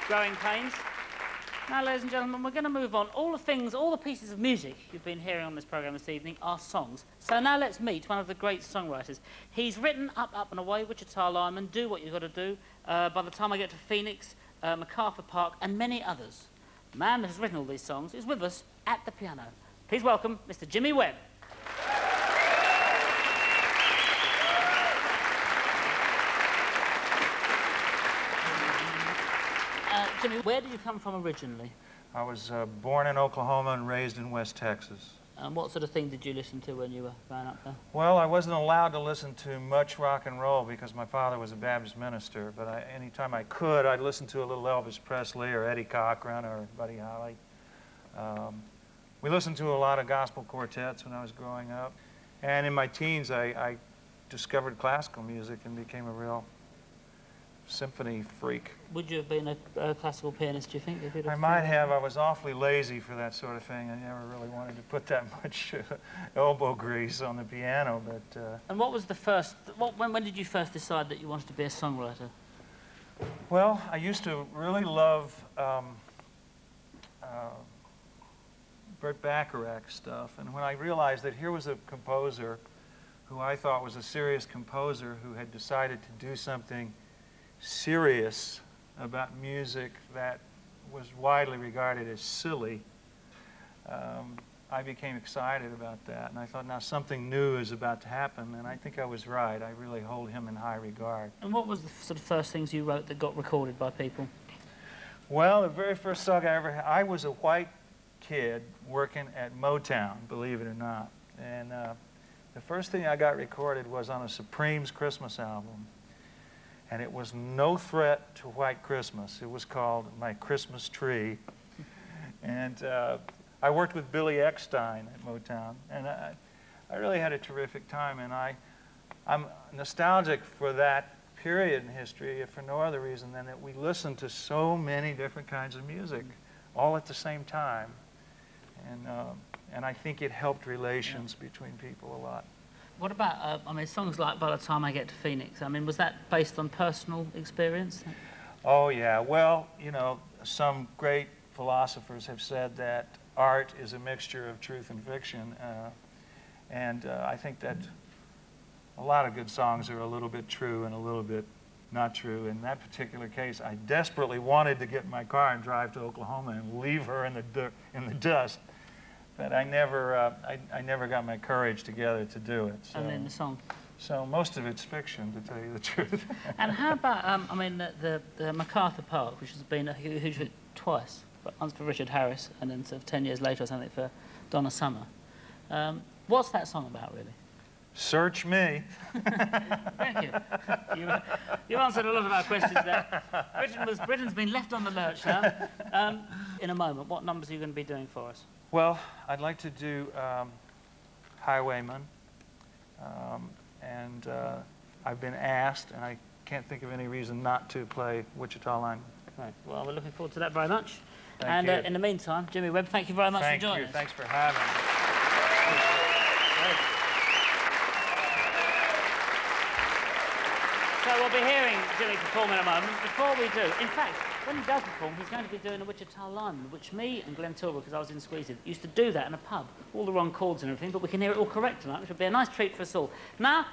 Growing Pains. Now, ladies and gentlemen, we're going to move on. All the pieces of music you've been hearing on this programme this evening are songs. So now let's meet one of the great songwriters. He's written Up, Up and Away, Wichita Lineman, Do What You've Got to Do, By the Time I Get to Phoenix, MacArthur Park, and many others. The man that has written all these songs is with us at the piano. Please welcome Mr. Jimmy Webb. Jimmy, where did you come from originally? I was born in Oklahoma and raised in West Texas. And what sort of thing did you listen to when you were growing up there? Well, I wasn't allowed to listen to much rock and roll because my father was a Baptist minister, but anytime I could, I'd listen to a little Elvis Presley or Eddie Cochran or Buddy Holly. We listened to a lot of gospel quartets when I was growing up. And in my teens, I discovered classical music and became a real symphony freak. Would you have been a classical pianist, do you think? I might have. I was awfully lazy for that sort of thing. I never really wanted to put that much elbow grease on the piano, but... And what was the first... when did you first decide that you wanted to be a songwriter? Well, I used to really love Burt Bacharach stuff, and when I realized that here was a composer who I thought was a serious composer who had decided to do something serious about music that was widely regarded as silly, I became excited about that, and I thought, now something new is about to happen, and I think I was right. I really hold him in high regard. And what was the sort of first things you wrote that got recorded by people? Well, the very first song I ever had, I was a white kid working at Motown, believe it or not, and the first thing I got recorded was on a Supreme's Christmas album. And it was no threat to white Christmas. It was called My Christmas Tree. And I worked with Billy Eckstein at Motown, and I really had a terrific time. And I'm nostalgic for that period in history, if for no other reason than that we listened to so many different kinds of music, all at the same time. And I think it helped relations between people a lot. What about, I mean, songs like By the Time I Get to Phoenix, I mean, was that based on personal experience? Oh, yeah. Well, you know, some great philosophers have said that art is a mixture of truth and fiction, and I think that a lot of good songs are a little bit true and a little bit not true. In that particular case, I desperately wanted to get in my car and drive to Oklahoma and leave her in the dust. But I never got my courage together to do it. So. And then the song? So most of it's fiction, to tell you the truth. And how about, I mean, the MacArthur Park, which has been a huge hit twice, once for Richard Harris, and then sort of 10 years later or something for Donna Summer. What's that song about, really? Search me. Thank you. You answered a lot of our questions there. Britain's been left on the lurch now. In a moment, what numbers are you going to be doing for us? Well, I'd like to do Highwayman, and I've been asked, and I can't think of any reason not to play Wichita Lineman. Right. Well, we're looking forward to that very much. Thank you. In the meantime, Jimmy Webb, thank you very much for joining us. Thanks for having me. So we'll be hearing Jimmy perform in a moment. Before we do, in fact, when he does perform, he's going to be doing a Wichita Lineman, which me and Glenn Tilbrook, because I was in Squeezy, used to do that in a pub. All the wrong chords and everything, but we can hear it all correct tonight, which would be a nice treat for us all. Now,